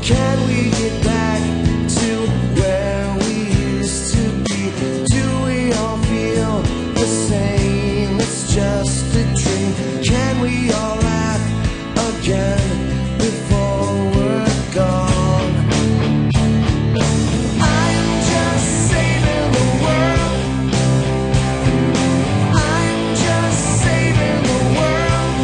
Can we get back to where we used to be? Do we all feel the same? It's just a dream. Can we all laugh again before we're gone? I'm just saving the world. I'm just saving the world.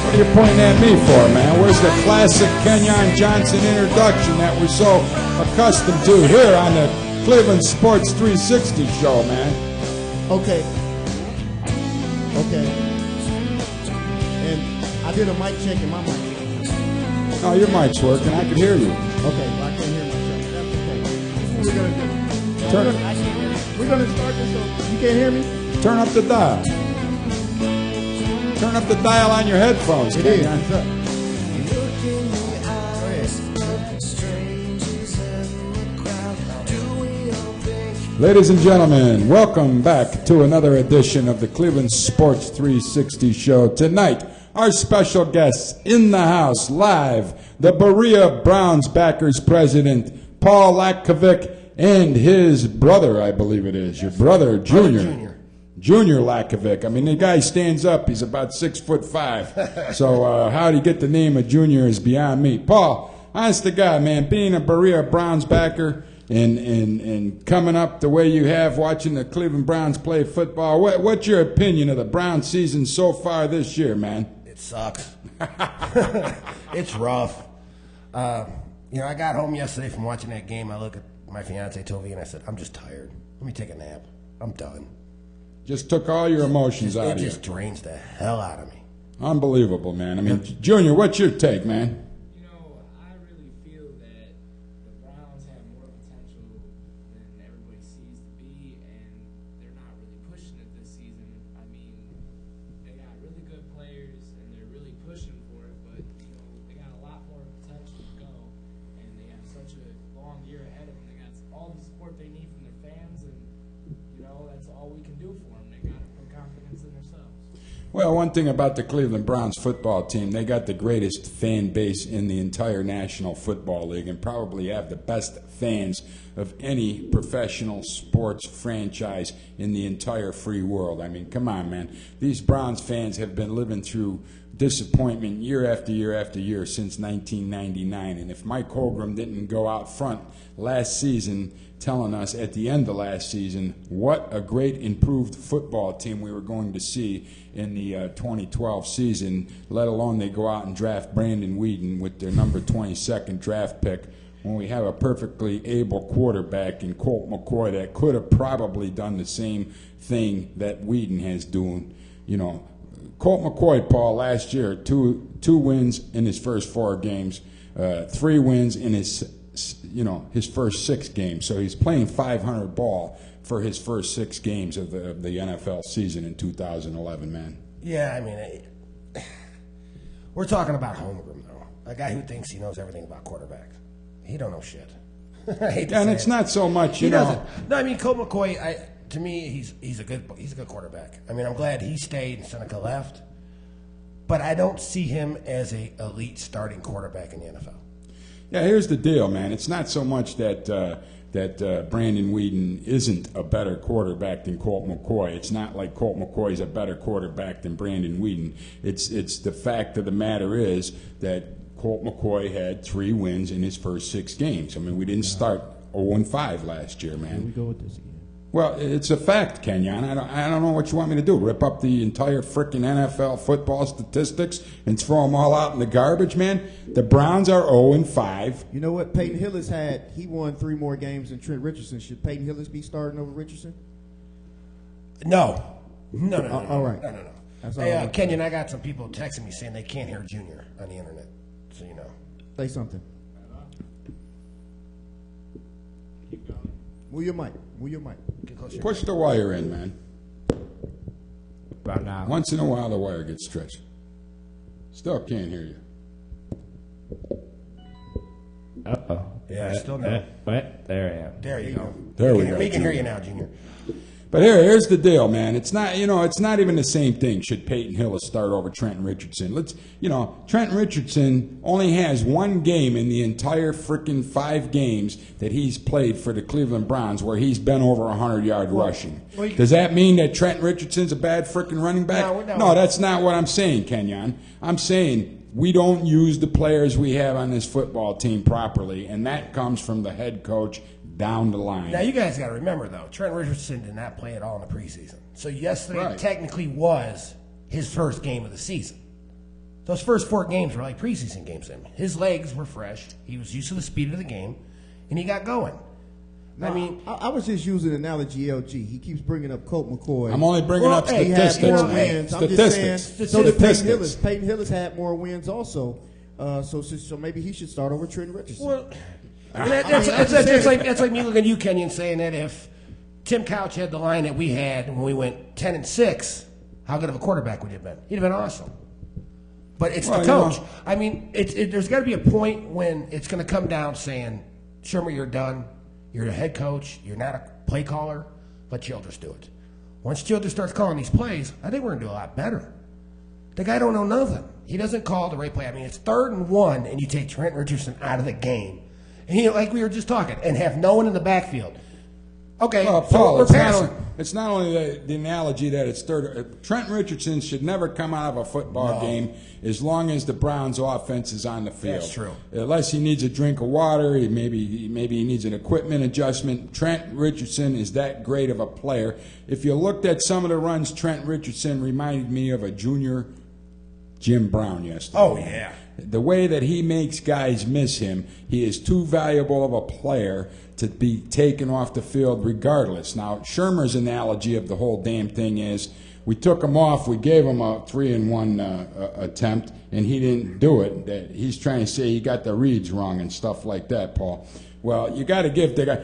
What are you pointing at me for, man? Where's the classic Kenyon Johnson introduction that we're so accustomed to here on the Cleveland Sports 360 show, man? Okay. And I did a mic check and my mic. Oh, your mic's working. I can hear you. Okay, well, I can't hear myself. That's okay. This is what we're going to do. Turn, We're going to start this over. You can't hear me? turn up the dial. Turn up the dial on your headphones, It is. Kenyon. It's up. Look in the eyes of strangers in the crowd. Do we all think? Ladies and gentlemen, welcome back to another edition of the Cleveland Sports 360 show. Tonight, our special guests in the house, live, the Berea Browns backers president, Paul Lakovic, and his brother, I believe it is, your brother, Junior. Junior Lakovic. I mean, the guy stands up. He's about 6'5". So how he get the name of Junior is beyond me. Paul, honest to God, man, being a Berea Browns backer and coming up the way you have, watching the Cleveland Browns play football, what's your opinion of the Browns season so far this year, man? It sucks. It's rough. I got home yesterday from watching that game. I look at my fiance Tovi and I said, I'm just tired. Let me take a nap. I'm done. Just took all your emotions out It of you. just drains the hell out of me. Unbelievable, man. I mean, Junior, what's your take, man? You know, I really feel that the Browns have more potential than everybody sees to be, and they're not really pushing it this season. I mean, they got really good players, and they're really pushing for it, but, they got a lot more potential to go, and they have such a long year ahead of them. They got all the support they need from their fans, and, that's all we can do for them. They got to put confidence in themselves. Well, one thing about the Cleveland Browns football team, they got the greatest fan base in the entire National Football League and probably have the best fans of any professional sports franchise in the entire free world. I mean, come on, man. These Browns fans have been living through disappointment year after year after year since 1999. And if Mike Holmgren didn't go out front last season telling us at the end of last season what a great improved football team we were going to see in the 2012 season, let alone they go out and draft Brandon Weeden with their number 22nd draft pick when we have a perfectly able quarterback in Colt McCoy that could have probably done the same thing that Weeden has doing. Colt McCoy, Paul, last year, two wins in his first 4 games, 3 wins in his first 6 games. So he's playing 500 ball for his first 6 games of the NFL season in 2011, man. Yeah, I mean, we're talking about Holmgren, though. A guy who thinks he knows everything about quarterbacks. He don't know shit. And it's not so much, he doesn't. No, I mean, Colt McCoy, to me, he's a good quarterback. I mean, I'm glad he stayed and Seneca left, but I don't see him as a elite starting quarterback in the NFL. Yeah, here's the deal, man. It's not so much that Brandon Weeden isn't a better quarterback than Colt McCoy. It's not like Colt McCoy's a better quarterback than Brandon Weeden. It's the fact of the matter is that Colt McCoy had 3 wins in his first 6 games. I mean, we didn't start 0-5 last year, man. Here we go with this again. Well, it's a fact, Kenyon. I don't know what you want me to do. Rip up the entire frickin' NFL football statistics and throw them all out in the garbage, man? The Browns are 0-5. You know what Peyton Hillis had? He won 3 more games than Trent Richardson. Should Peyton Hillis be starting over Richardson? No. No. All right. No. That's all Hey, Kenyon, I got some people texting me saying they can't hear Junior on the internet, so you know. Say something. Keep going. Move your mic. Get closer. Push the wire in, man. About now. Once in a while, the wire gets stretched. Still can't hear you. Uh-oh. Yeah, still no. What? There I am. There you go. There we go. We can hear you now, Junior. But here's the deal, man. It's not, it's not even the same thing. Should Peyton Hillis start over Trenton Richardson? Trenton Richardson only has one game in the entire freaking 5 games that he's played for the Cleveland Browns where he's been over 100-yard rushing. Does that mean that Trenton Richardson's a bad freaking running back? No, that's not what I'm saying, Kenyon. I'm saying we don't use the players we have on this football team properly, and that comes from the head coach down the line. Now, you guys got to remember, though, Trent Richardson did not play at all in the preseason. So yesterday technically was his first game of the season. Those first 4 games were like preseason games. His legs were fresh. He was used to the speed of the game, and he got going. No, I was just using the analogy LG. He keeps bringing up Colt McCoy. I'm only bringing up statistics. He had more wins. I'm just saying, so did Peyton Hillis had more wins also. So maybe he should start over Trent Richardson. Well, that's like me looking at you, Kenyon, saying that if Tim Couch had the line that we had when we went 10-6, how good of a quarterback would he have been? He'd have been awesome. But it's the coach. I mean, there's got to be a point when it's going to come down saying, Shermer, you're done. You're the head coach. You're not a play caller. Let Childress do it. Once Childress starts calling these plays, I think we're going to do a lot better. The guy don't know nothing. He doesn't call the right play. I mean, it's 3rd and 1, and you take Trent Richardson out of the game. And like we were just talking, and have no one in the backfield. Okay, well, so Paul, we're passing. It's not only the analogy that it's third. Trent Richardson should never come out of a football game as long as the Browns' offense is on the field. That's true. Unless he needs a drink of water, maybe he needs an equipment adjustment. Trent Richardson is that great of a player. If you looked at some of the runs, Trent Richardson reminded me of a junior Jim Brown yesterday. Oh, yeah. The way that he makes guys miss him, he is too valuable of a player to be taken off the field regardless. Now, Shermer's analogy of the whole damn thing is we took him off, we gave him a 3-and-1 attempt, and he didn't do it. That he's trying to say he got the reads wrong and stuff like that, Paul. Well, you got to give the guy,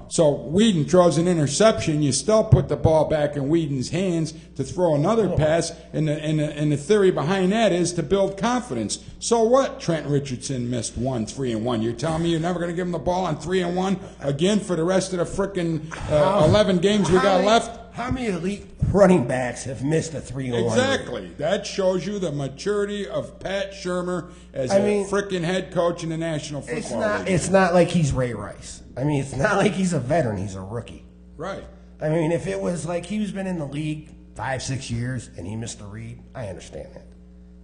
so Whedon throws an interception. You still put the ball back in Whedon's hands to throw another pass, and the theory behind that is to build confidence. So what? Trent Richardson missed 3-and-1. You're telling me you're never going to give him the ball on 3-and-1 again for the rest of the frickin' 11 games we got left? How many elite running backs have missed a 3-and-1? Exactly. That shows you the maturity of Pat Shermer as a freaking head coach in the National Football League. It's not like he's Ray Rice. I mean, it's not like he's a veteran. He's a rookie. Right. I mean, if it was like he's been in the league 5-6 years and he missed a read, I understand that.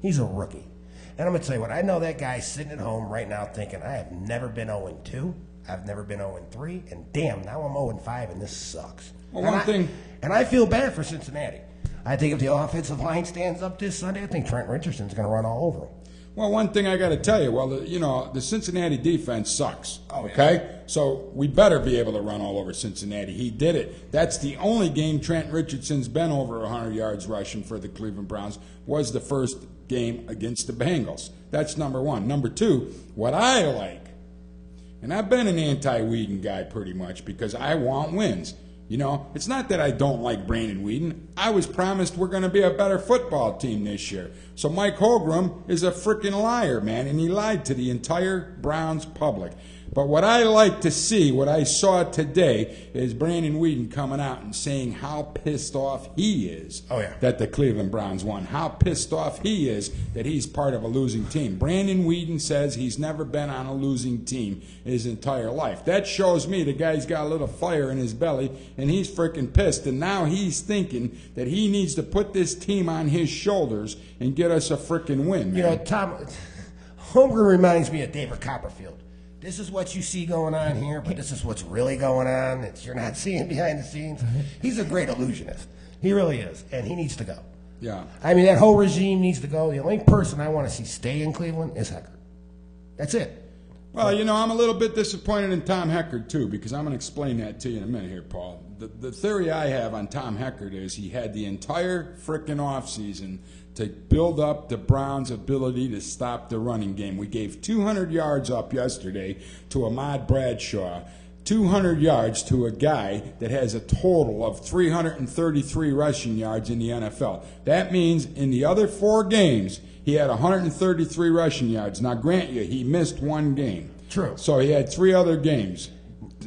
He's a rookie. And I'm going to tell you what, I know that guy sitting at home right now thinking, I have never been 0-2. I've never been 0-3. And damn, now I'm 0-5 and this sucks. Well, and I feel bad for Cincinnati. I think if the offensive line stands up this Sunday, I think Trent Richardson's going to run all over him. Well, one thing I got to tell you, the Cincinnati defense sucks. Okay, so we better be able to run all over Cincinnati. He did it. That's the only game Trent Richardson's been over 100 yards rushing for the Cleveland Browns. Was the first game against the Bengals. That's number one. Number two, what I like, and I've been an anti-Whedon guy pretty much because I want wins. It's not that I don't like Brandon Whedon. I was promised we're going to be a better football team this year. So Mike Holmgren is a freaking liar, man, and he lied to the entire Browns public. But what I like to see, what I saw today, is Brandon Whedon coming out and saying how pissed off he is that the Cleveland Browns won. How pissed off he is that he's part of a losing team. Brandon Whedon says he's never been on a losing team his entire life. That shows me the guy's got a little fire in his belly, and he's freaking pissed. And now he's thinking that he needs to put this team on his shoulders and get us a freaking win, man. Tom, Holmgren reminds me of David Copperfield. This is what you see going on here, but this is what's really going on that you're not seeing behind the scenes. He's a great illusionist. He really is, and he needs to go. Yeah. I mean, that whole regime needs to go. The only person I want to see stay in Cleveland is Heckard. That's it. Well, I'm a little bit disappointed in Tom Heckard, too, because I'm going to explain that to you in a minute here, Paul. The theory I have on Tom Heckard is he had the entire frickin' offseason to build up the Browns' ability to stop the running game. We gave 200 yards up yesterday to Ahmad Bradshaw, 200 yards to a guy that has a total of 333 rushing yards in the NFL. That means in the other 4 games, he had 133 rushing yards. Now, grant you, he missed 1 game. True. So he had 3 other games.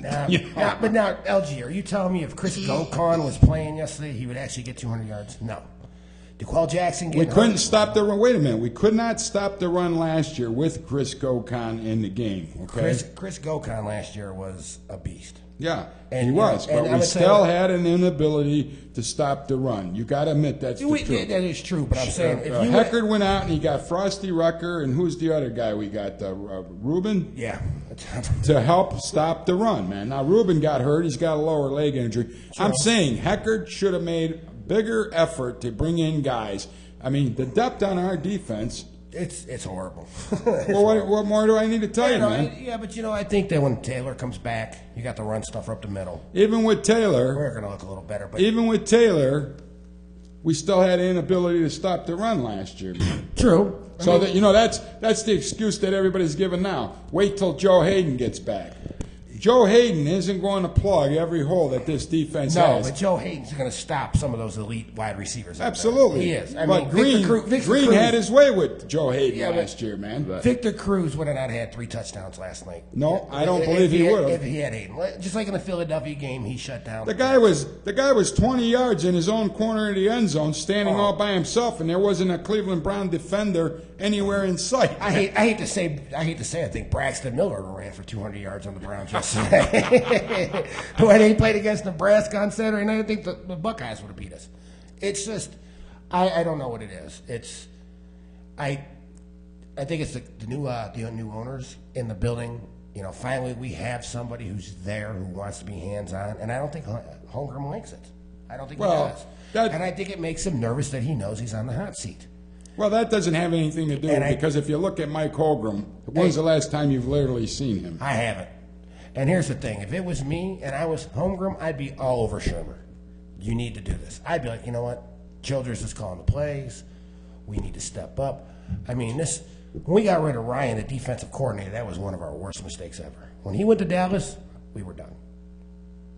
But now, LG, are you telling me if Chris Gokon was playing yesterday, he would actually get 200 yards? No. DeQuell Jackson We couldn't stop the run. Wait a minute. We could not stop the run last year with Chris Gokon in the game. Okay. Chris Gokon last year was a beast. Yeah, And, he was, and but I we would say- still had an inability to stop the run. You got to admit that's the truth. That is true, but I'm saying if you Heckard went out and he got Frosty Rucker, and who's the other guy we got? Ruben? Yeah. To help stop the run, man. Now, Ruben got hurt. He's got a lower leg injury. I'm saying Heckard should have made a bigger effort to bring in guys. I mean, the depth on our defense. It's horrible. Well, what more do I need to tell you, man? But I think that when Taylor comes back, you got the run stuff up the middle. Even with Taylor, We're going to look a little better. But even with Taylor, we still had an inability to stop the run last year, man. True. So that's the excuse that everybody's giving now. Wait till Joe Hayden gets back. Joe Hayden isn't going to plug every hole that this defense No, has. but Joe Hayden's going to stop some of those elite wide receivers. out there. Absolutely. He is. But Green Victor Green Cruz, had his way with Joe Hayden Yeah, but- last year, man. Victor Cruz would have not had 3 touchdowns last night. No, I don't believe he would have. If he had Hayden. Just like in the Philadelphia game, he shut down. The guy was 20 yards in his own corner of the end zone, standing all by himself, and there wasn't a Cleveland Brown defender anywhere in sight. I hate to say I think Braxton Miller ran for 200 yards on the Browns yesterday. When he played against Nebraska on Saturday night, I think the Buckeyes would have beat us. It's just I don't know what it is. I think it's the new owners in the building. Finally we have somebody who's there who wants to be hands-on, and I don't think Holmgren likes it. I don't think he does. And I think it makes him nervous that he knows he's on the hot seat. Well, that doesn't have anything to do with it, because if you look at Mike Holmgren, when's the last time you've literally seen him? I haven't. And here's the thing. If it was me and I was Holmgren, I'd be all over Shermer. You need to do this. I'd be like, you know what? Childress is calling the plays. We need to step up. I mean, when we got rid of Ryan, the defensive coordinator, that was one of our worst mistakes ever. When he went to Dallas, we were done.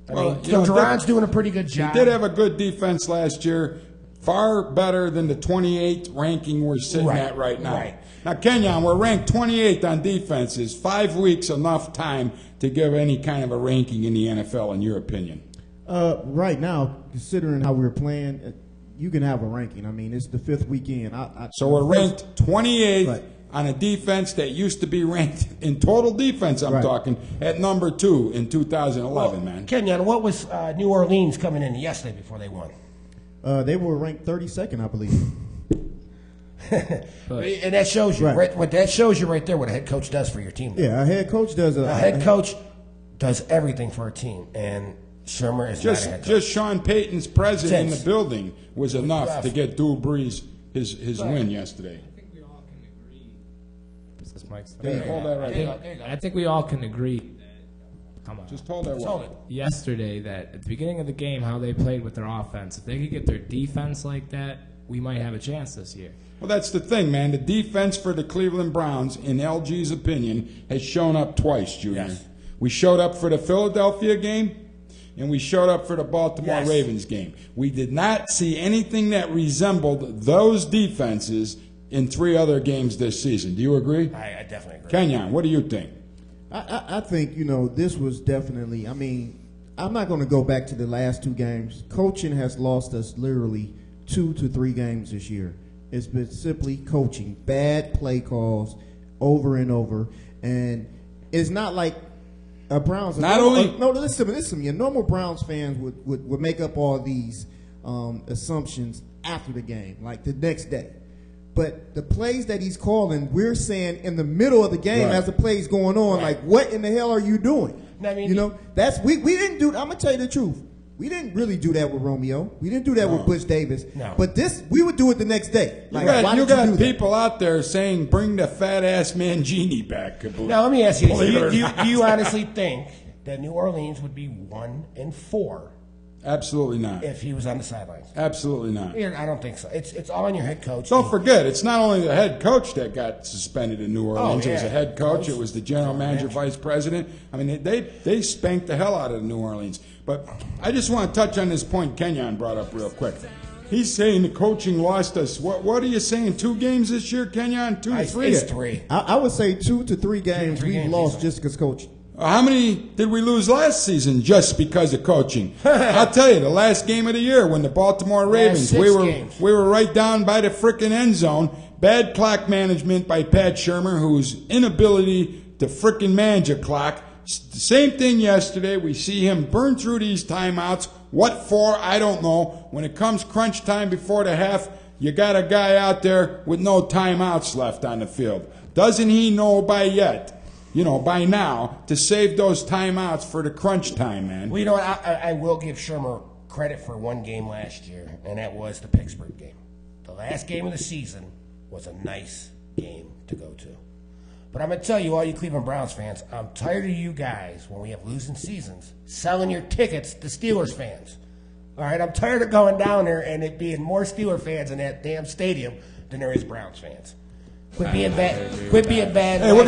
Duran's doing a pretty good job. He did have a good defense last year, far better than the 28th ranking we're sitting at right now. Right. Now, Kenyon, we're ranked 28th on defense. Is 5 weeks enough time to give any kind of a ranking in the NFL, in your opinion? Right now, considering how we're playing, you can have a ranking. I mean, it's the 5th weekend. So we're ranked 28th on a defense that used to be ranked in total defense, I'm talking, at number 2 in 2011, man. Kenyon, what was New Orleans coming in yesterday before they won? They were ranked 32nd, I believe. And that shows you what that shows you right there what a head coach does for your team. Yeah, a head coach does a head coach does everything for a team, and Shermer is not a head coach. Just Sean Payton's presence in the building was enough to get Drew Brees his win yesterday. I think we all can agree. Is this Mike's Hold that right there. I think we all can agree. Come on. Just hold that Hold one. it. Yesterday, that at the beginning of the game, how they played with their offense, if they could get their defense like that, we might have a chance this year. Well, that's the thing, man. The defense for the Cleveland Browns, in LG's opinion, has shown up twice, Junior. Yes. We showed up for the Philadelphia game, and we showed up for the Baltimore Ravens game. We did not see anything that resembled those defenses in 3 other games this season. Do you agree? I definitely agree. Kenyon, what do you think? I think, this was definitely, I'm not going to go back to the last 2 games. Coaching has lost us literally 2 to 3 games this year. It's been simply coaching, bad play calls over and over. And it's not like a Browns. Listen, your normal Browns fans would make up all these assumptions after the game, like the next day. But the plays that he's calling, we're saying in the middle of the game as the play's going on, like, what in the hell are you doing? I mean, that's we didn't do. I'm gonna tell you the truth. We didn't really do that with Romeo. We didn't do that with Butch Davis. No. But we would do it the next day. Like, you got people out there saying, "Bring the fat ass Mangini back." Now let me ask you: do you honestly think that New Orleans would be 1-4? Absolutely not. If he was on the sidelines. Absolutely not. I don't think so. It's all on your head coach. Don't forget, it's not only the head coach that got suspended in New Orleans. Oh, It was yeah. a head coach. It was the general manager, vice president. I mean, they spanked the hell out of New Orleans. But I just want to touch on this point Kenyon brought up real quick. He's saying the coaching lost us. What are you saying? 2 games this year, Kenyon? 2 to 3? It's 3. I would say 2 to 3 games 3 we've games lost easily. just because coaching. How many did we lose last season just because of coaching? I'll tell you, the last game of the year when the Baltimore Ravens, we were right down by the frickin' end zone. Bad clock management by Pat Shermer, whose inability to frickin' manage a clock. Same thing yesterday. We see him burn through these timeouts. What for? I don't know. When it comes crunch time before the half, you got a guy out there with no timeouts left on the field. Doesn't he know by now, to save those timeouts for the crunch time, man? Well, you know what? I will give Shermer credit for one game last year, and that was the Pittsburgh game. The last game of the season was a nice game to go to. But I'm going to tell you, all you Cleveland Browns fans, I'm tired of you guys, when we have losing seasons, selling your tickets to Steelers fans. All right? I'm tired of going down there and it being more Steeler fans in that damn stadium than there is Browns fans. Quit being bad. Hey, we're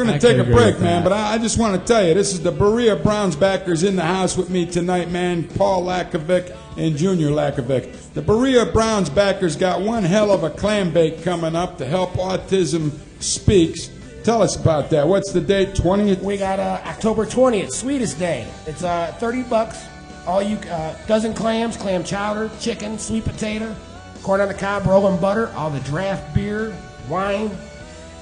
gonna take a break, man. But I just want to tell you, this is the Berea Browns backers in the house with me tonight, man. Paul Lakovic and Junior Lakovic. The Berea Browns backers got one hell of a clam bake coming up to help Autism Speaks. Tell us about that. What's the date? 20th. We got October 20th, Sweetest Day. It's $30. All you dozen clams, clam chowder, chicken, sweet potato, corn on the cob, rolling butter, all the draft beer, wine,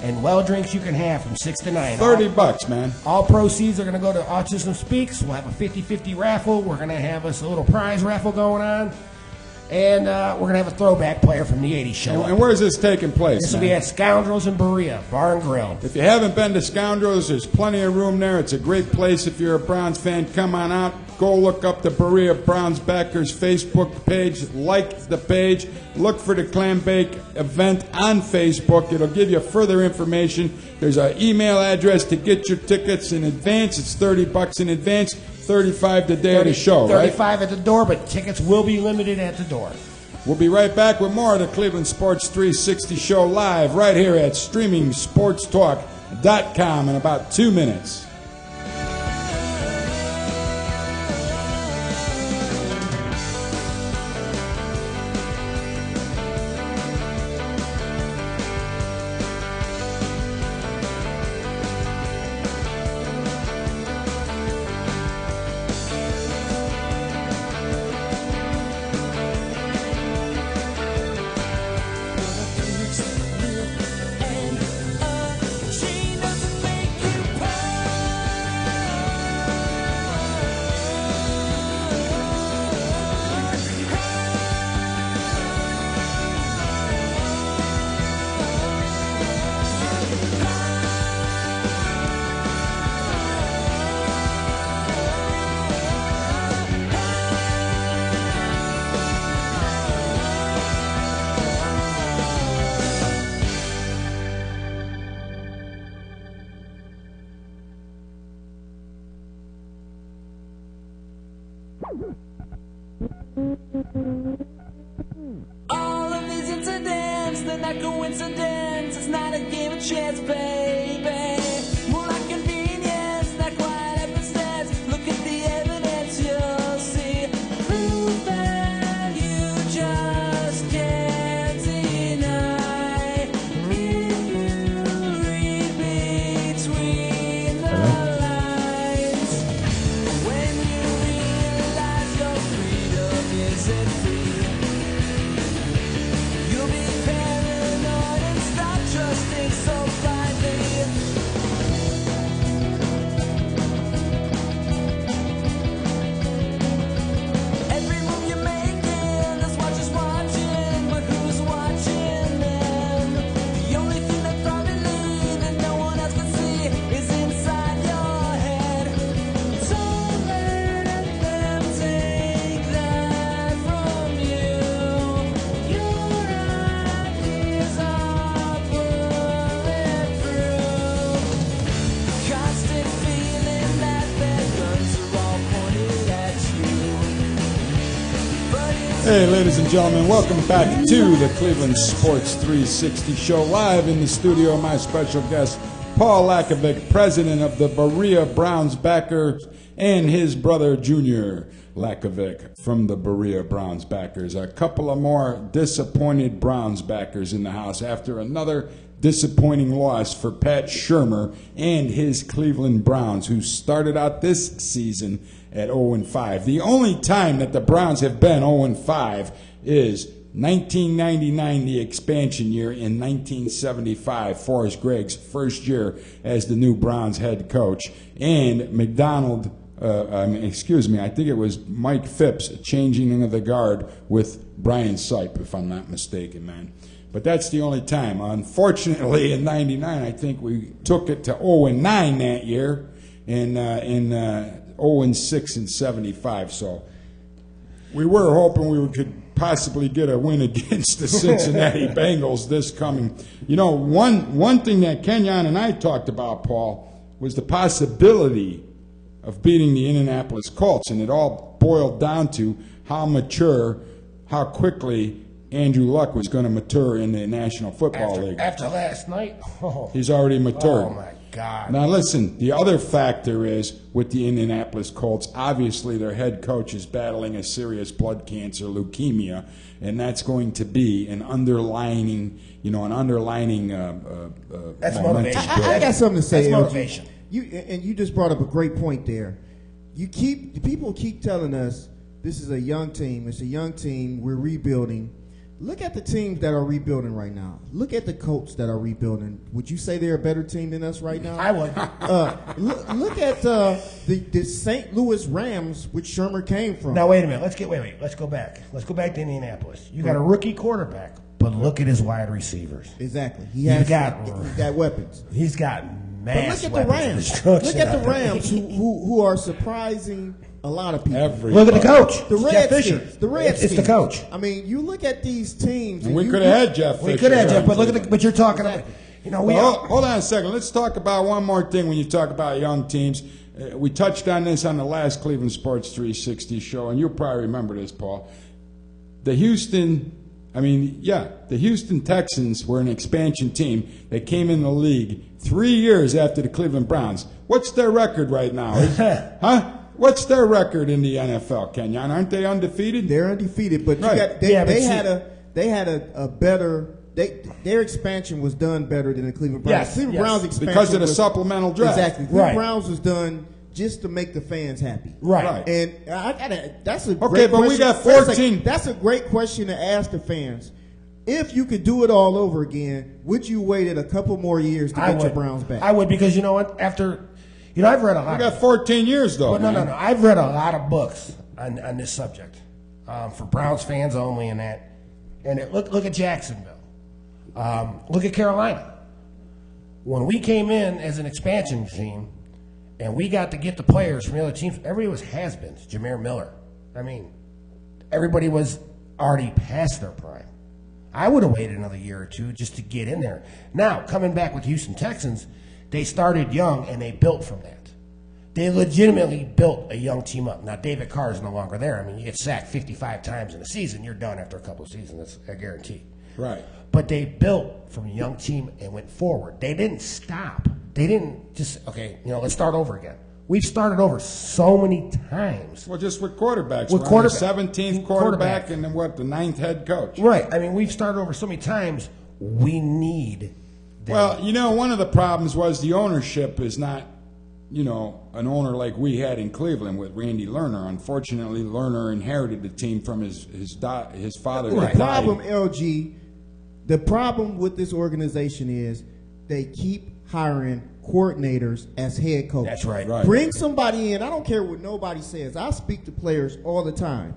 and well drinks you can have from 6 to 9. $30, man. All proceeds are going to go to Autism Speaks. We'll have a 50-50 raffle. We're going to have us a little prize raffle going on. And we're going to have a throwback player from the 80s show. And where's this taking place? This will be at Scoundrels in Berea, Bar and Grill. If you haven't been to Scoundrels, there's plenty of room there. It's a great place. If you're a Browns fan, come on out. Go look up the Berea Browns Backers Facebook page. Like the page. Look for the Clam Bake event on Facebook. It'll give you further information. There's an email address to get your tickets in advance. It's $30 in advance. $35 the day of the show, right? $35 at the door, but tickets will be limited at the door. We'll be right back with more of the Cleveland Sports 360 show live right here at StreamingSportsTalk.com in about 2 minutes. All of these incidents, they're not coincidence. It's not a game of chance, baby. More like convenience, not quite evidence. Look at the evidence, you'll see. Proof that you just can't deny. If you read between the lines, when you realize your freedom isn't free, you'll be paranoid and stop trusting so blindly. Every move you're making, there's watchers watching, but who's watching them? The only thing that's probably that no one else can see is inside your head. Don't let them take that from you. Your ideas are bulletproof. Constant feeling that their guns are all pointed at you. But it's Hey, ladies and gentlemen, welcome back to the Cleveland Sports 360 show. Live in the studio, my special guest, Paul Lakovic, president of the Berea Browns Backers, and his brother, Junior Lakovic, from the Berea Browns Backers. A couple of more disappointed Browns backers in the house after another disappointing loss for Pat Shurmur and his Cleveland Browns, who started out this season at 0-5. The only time that the Browns have been 0-5 is 1999, the expansion year, in 1975, Forrest Gregg's first year as the new Browns head coach, and I think it was Mike Phipps changing of the guard with Brian Sipe, if I'm not mistaken, man. But that's the only time. Unfortunately, in 99, I think we took it to 0-9 that year, and 0-6 in 75. So we were hoping we could possibly get a win against the Cincinnati Bengals this coming. You know, one thing that Kenyon and I talked about, Paul, was the possibility of beating the Indianapolis Colts, and it all boiled down to how quickly Andrew Luck was going to mature in the National Football League. After last night? He's already matured. Oh, my God. Now, listen, the other factor is with the Indianapolis Colts, obviously their head coach is battling a serious blood cancer, leukemia, and that's going to be an underlining That's motivation. I got something to say. That's motivation. You just brought up a great point there. People keep telling us this is a young team. It's a young team. We're rebuilding. Look at the teams that are rebuilding right now. Look at the Colts that are rebuilding. Would you say they're a better team than us right now? I would. Look at the St. Louis Rams, which Shurmur came from. Now, wait a minute. Let's go back. Let's go back to Indianapolis. You got a rookie quarterback, but look at his wide receivers. Exactly. He's got weapons. He's got mass But look at the Rams. Look at the Rams who are surprising a lot of people. Look at the coach. The Redskins. The Redskins. It's the coach. I mean, you look at these teams. And we could have had Jeff Fisher. We could have Jeff, but look at but you're talking about. Hold on a second. Let's talk about one more thing when you talk about young teams. We touched on this on the last Cleveland Sports 360 show, and you'll probably remember this, Paul. The Houston Texans were an expansion team that came in the league 3 years after the Cleveland Browns. What's their record right now? What's their record in the NFL, Kenyon? Aren't they undefeated? They're undefeated, but right. Their expansion was done better than the Cleveland Browns. Yes, Cleveland Browns expansion because of the supplemental draft. Exactly. Cleveland Browns was done just to make the fans happy. Right. And that's a but great question. we got 14. That's a great question to ask the fans. If you could do it all over again, would you wait a couple more years to get your Browns back? I would, because you know what? I've read a lot. We got 14 years, though. No. I've read a lot of books on this subject for Browns fans only, and that. And look at Jacksonville. Look at Carolina. When we came in as an expansion team, and we got to get the players from the other teams, everybody was has-beens. Jameer Miller. I mean, everybody was already past their prime. I would have waited another year or two just to get in there. Now, coming back with Houston Texans, they started young and they built from that. They legitimately built a young team up. Now, David Carr is no longer there. I mean, you get sacked 55 times in a season, you're done after a couple of seasons. That's a guarantee. Right. But they built from a young team and went forward. They didn't stop. They didn't just, let's start over again. We've started over so many times. Well, just with quarterbacks. With the 17th quarterback and then the 9th head coach. Right. I mean, we've started over so many times. We need them. Well, one of the problems was the ownership is not, an owner like we had in Cleveland with Randy Lerner. Unfortunately, Lerner inherited the team from his father. Right. The problem with this organization is they keep hiring coordinators as head coach. That's right. Bring somebody in. I don't care what nobody says. I speak to players all the time.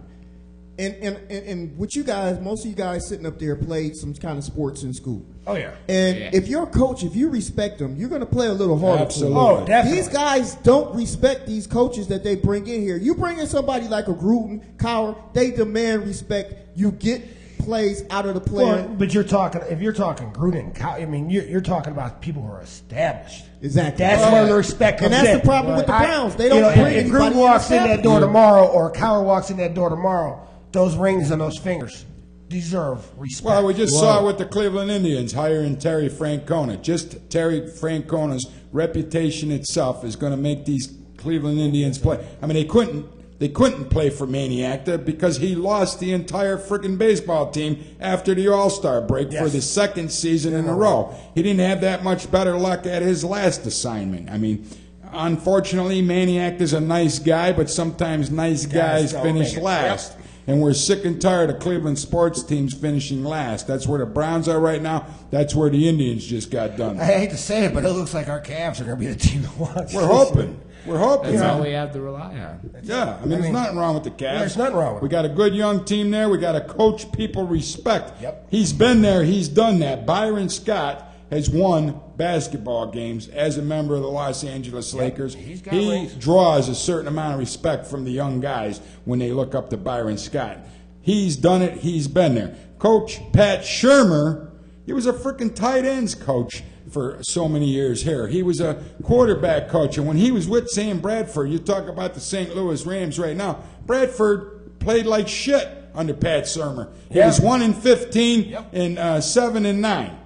And with you guys, most of you guys sitting up there played some kind of sports in school. Oh, yeah. And if you're a coach, if you respect them, you're going to play a little harder. Absolutely. Oh, definitely. These guys don't respect these coaches that they bring in here. You bring in somebody like a Gruden, Cowher, they demand respect. You get plays out of the player. Well, but if you're talking Gruden and Cowher, I mean, you're talking about people who are established. Exactly. That's where the respect comes in. And that's the problem with the Browns. They don't bring if anybody Gruden walks in that door established. tomorrow, or Cowher walks in that door tomorrow, those rings on those fingers deserve respect. Well, we just saw it with the Cleveland Indians hiring Terry Francona. Just Terry Francona's reputation itself is going to make these Cleveland Indians play. I mean, they couldn't They couldn't play for Maniac because he lost the entire freaking baseball team after the All-Star break for the second season in a row. He didn't have that much better luck at his last assignment. I mean, unfortunately, Maniac is a nice guy, but sometimes nice guys finish last. Yep. And we're sick and tired of Cleveland sports teams finishing last. That's where the Browns are right now. That's where the Indians just got done. I hate to say it, but it looks like our Cavs are going to be the team to watch. We're hoping. We're hoping. That's all we have to rely on. Yeah, I mean, there's nothing wrong with the Cavs. There's nothing wrong with it. We got a good young team there. We got a coach people respect. Yep. He's been there. He's done that. Byron Scott has won basketball games as a member of the Los Angeles Lakers. He draws a certain amount of respect from the young guys when they look up to Byron Scott. He's done it. He's been there. Coach Pat Shurmur, he was a freaking tight ends coach for so many years here. He was a quarterback coach, and when he was with Sam Bradford, you talk about the St. Louis Rams right now, Bradford played like shit under Pat Shurmur. He was 1-15 and 7-9.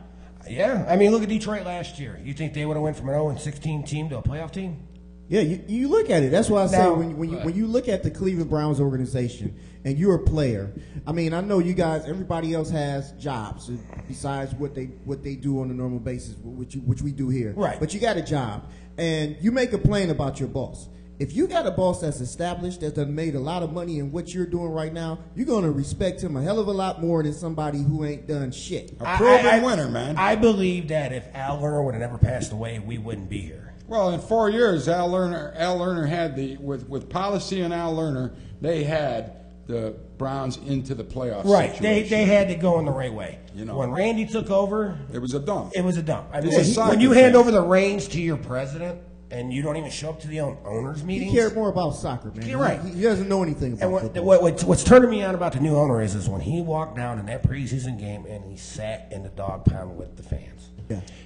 Yeah, I mean, look at Detroit last year. You think they would have went from an 0-16 team to a playoff team? Yeah, you look at it. That's why I say when you look at the Cleveland Browns organization and you're a player, I mean, I know you guys, everybody else has jobs besides what they do on a normal basis, which we do here. Right. But you got a job, and you may complain about your boss. If you got a boss that's established, that's done made a lot of money in what you're doing right now, you're going to respect him a hell of a lot more than somebody who ain't done shit. A proven winner, man. I believe that if Al Lerner would have never passed away, we wouldn't be here. Well, in 4 years, Al Lerner had with policy and Al Lerner, they had the Browns into the playoffs. Right. Situation. They had to go in the right way. You know, when Randy took over, it was a dump. It was a dump. I mean, when you hand over the reins to your president and you don't even show up to the owners' meetings. He cared more about soccer, man. You're right. He doesn't know anything about football. What's turning me on about the new owner is when he walked down in that preseason game and he sat in the dog pound with the fans.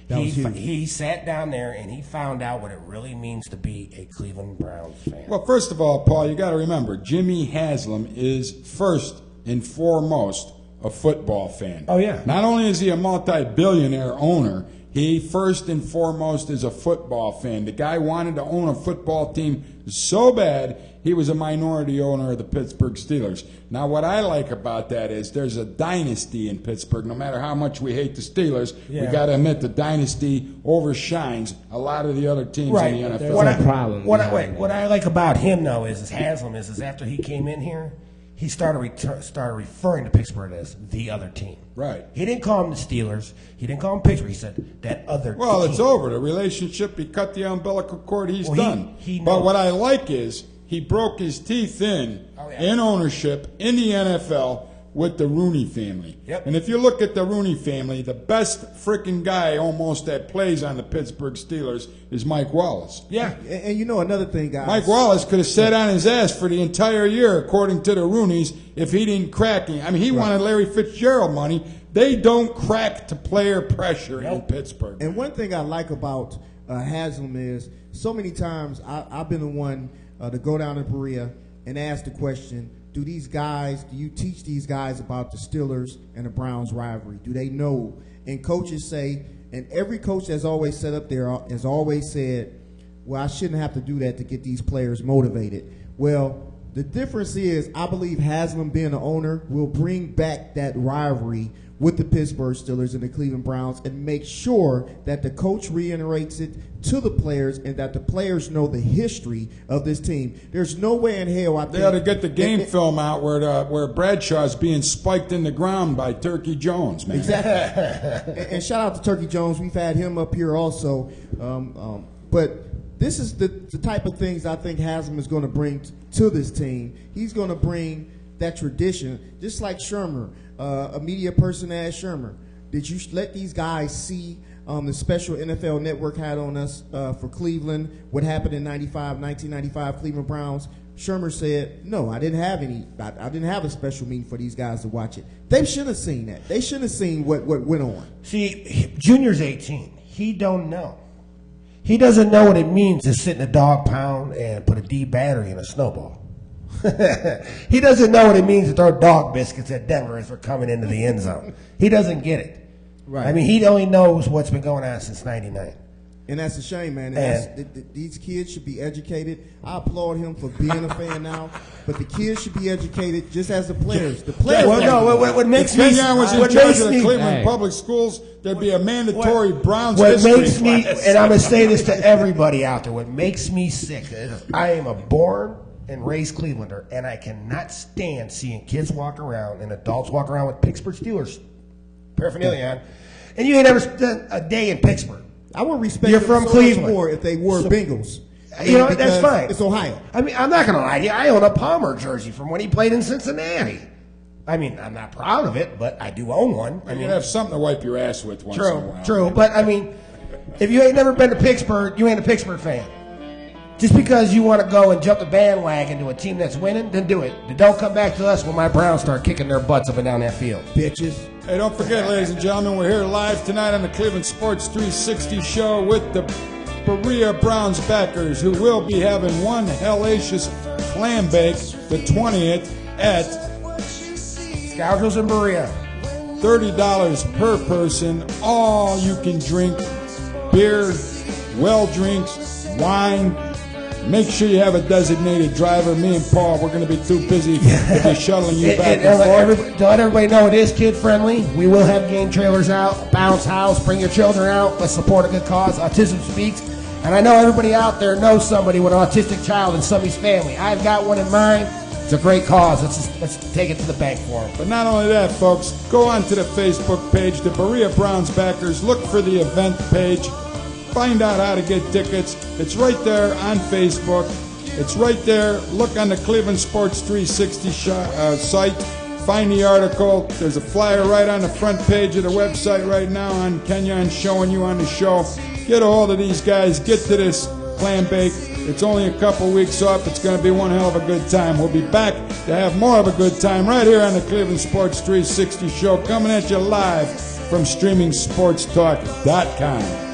Yeah, he sat down there and he found out what it really means to be a Cleveland Browns fan. Well, first of all, Paul, you got to remember, Jimmy Haslam is first and foremost a football fan. Oh, yeah. Not only is he a multi-billionaire owner, he first and foremost is a football fan. The guy wanted to own a football team so bad, he was a minority owner of the Pittsburgh Steelers. Now, what I like about that is there's a dynasty in Pittsburgh. No matter how much we hate the Steelers, we got to admit the dynasty overshines a lot of the other teams in the NFL. What I like about him, though, is Haslam is after he came in here, he started referring to Pittsburgh as the other team. Right. He didn't call them the Steelers. He didn't call them Pittsburgh. He said that other team. Well, it's over. The relationship, he cut the umbilical cord, he's done. But what I like is he broke his teeth in ownership in the NFL with the Rooney family. Yep. And if you look at the Rooney family, the best freaking guy almost that plays on the Pittsburgh Steelers is Mike Wallace. Yeah. And you know another thing, guys. Mike Wallace could have sat on his ass for the entire year, according to the Rooneys, if he didn't crack him. I mean, he wanted Larry Fitzgerald money. They don't crack to player pressure in Pittsburgh. And one thing I like about Haslam is so many times I've been the one to go down to Berea and ask the question, do you teach these guys about the Steelers and the Browns rivalry? Do they know? And coaches say, and every coach that's always set up there has always said, well, I shouldn't have to do that to get these players motivated. Well, the difference is I believe Haslam being the owner will bring back that rivalry with the Pittsburgh Steelers and the Cleveland Browns and make sure that the coach reiterates it to the players and that the players know the history of this team. There's no way in hell they ought to get the game film out where Bradshaw's being spiked in the ground by Turkey Jones, man. Exactly. and shout out to Turkey Jones. We've had him up here also. But this is the type of things I think Haslam is going to bring to this team. He's going to bring that tradition, just like Shurmur. A media person asked Shurmur, did you let these guys see the special NFL Network had on us for Cleveland, what happened in 1995 Cleveland Browns? Shurmur said, no, I didn't have any. I didn't have a special meeting for these guys to watch it. They should have seen that. They should have seen what went on. See, Junior's 18. He don't know. He doesn't know what it means to sit in a dog pound and put a D battery in a snowball. He doesn't know what it means to throw dog biscuits at Denver as we're coming into the end zone. He doesn't get it. Right. I mean, he only knows what's been going on since '99. And that's a shame, man. These kids should be educated. I applaud him for being a fan now, but the kids should be educated just as the players. The players. Well, no, what makes me Kenyon was in charge of the Cleveland Public Schools, there'd be a mandatory Browns history makes me, class. and I'm going to say this to everybody out there, what makes me sick is I am a born and raised Clevelander, and I cannot stand seeing kids walk around and adults walk around with Pittsburgh Steelers paraphernalia on, and you ain't ever spent a day in Pittsburgh. I would respect You're them from so Cleveland. much more if they wore Bengals. You know, that's Because fine. It's Ohio. I mean, I'm not going to lie to you. I own a Palmer jersey from when he played in Cincinnati. I mean, I'm not proud of it, but I do own one. I You mean, have something to wipe your ass with once in a while. True. But I mean, if you ain't never been to Pittsburgh, you ain't a Pittsburgh fan. Just because you want to go and jump the bandwagon to a team that's winning, then do it. Then don't come back to us when my Browns start kicking their butts up and down that field. Bitches. Hey, don't forget, ladies and gentlemen, we're here live tonight on the Cleveland Sports 360 show with the Berea Browns backers, who will be having one hellacious clam bake the 20th at Scoundrels in Berea. $30 per person. All you can drink beer, well drinks, wine. Make sure you have a designated driver. Me and Paul, we're going to be too busy to be shuttling you back and forth. To let everybody know, it is kid friendly. We will have game trailers out, bounce house, bring your children out. Let's support a good cause. Autism Speaks. And I know everybody out there knows somebody with an autistic child in somebody's family. I've got one in mind. It's a great cause. Let's take it to the bank for them. But not only that, folks, go on to the Facebook page, the Berea Browns backers. Look for the event page. Find out how to get tickets. It's right there on Facebook. It's right there. Look on the Cleveland Sports 360 site. Find the article. There's a flyer right on the front page of the website right now on Kenyon showing you on the show. Get a hold of these guys. Get to this clam bake. It's only a couple weeks off. It's going to be one hell of a good time. We'll be back to have more of a good time right here on the Cleveland Sports 360 show, coming at you live from StreamingSportsTalk.com.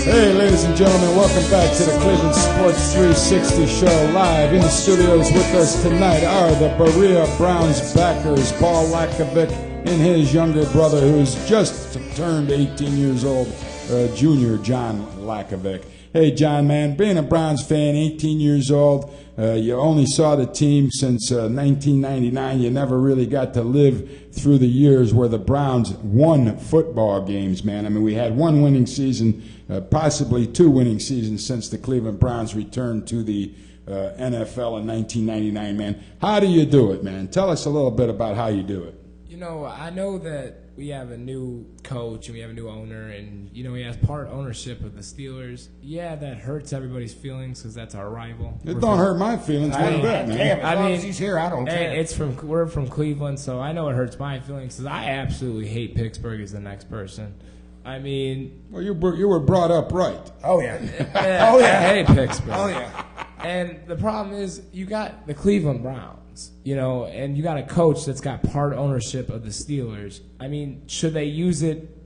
Hey, ladies and gentlemen, welcome back to the Cleveland Sports 360 show. Live in the studios with us tonight are the Berea Browns backers, Paul Lakovic and his younger brother, who's just turned 18 years old, junior John Lakovic. Hey, John, man, being a Browns fan, 18 years old, you only saw the team since 1999. You never really got to live through the years where the Browns won football games, man. I mean, we had one winning season, possibly two winning seasons since the Cleveland Browns returned to the NFL in 1999, man. How do you do it, man? Tell us a little bit about how you do it. You know, I know that we have a new coach and we have a new owner, and, you know, he has part ownership of the Steelers. Yeah, that hurts everybody's feelings because that's our rival. It don't hurt my feelings one bit, man. Damn, as long as he's here, I don't care. We're from Cleveland, so I know it hurts my feelings because I absolutely hate Pittsburgh as the next person. I mean... Well, you were brought up right. Oh, yeah. Oh, yeah. I hate Pittsburgh. Oh, yeah. And the problem is you got the Cleveland Browns, you know, and you got a coach that's got part ownership of the Steelers. I mean, should they use it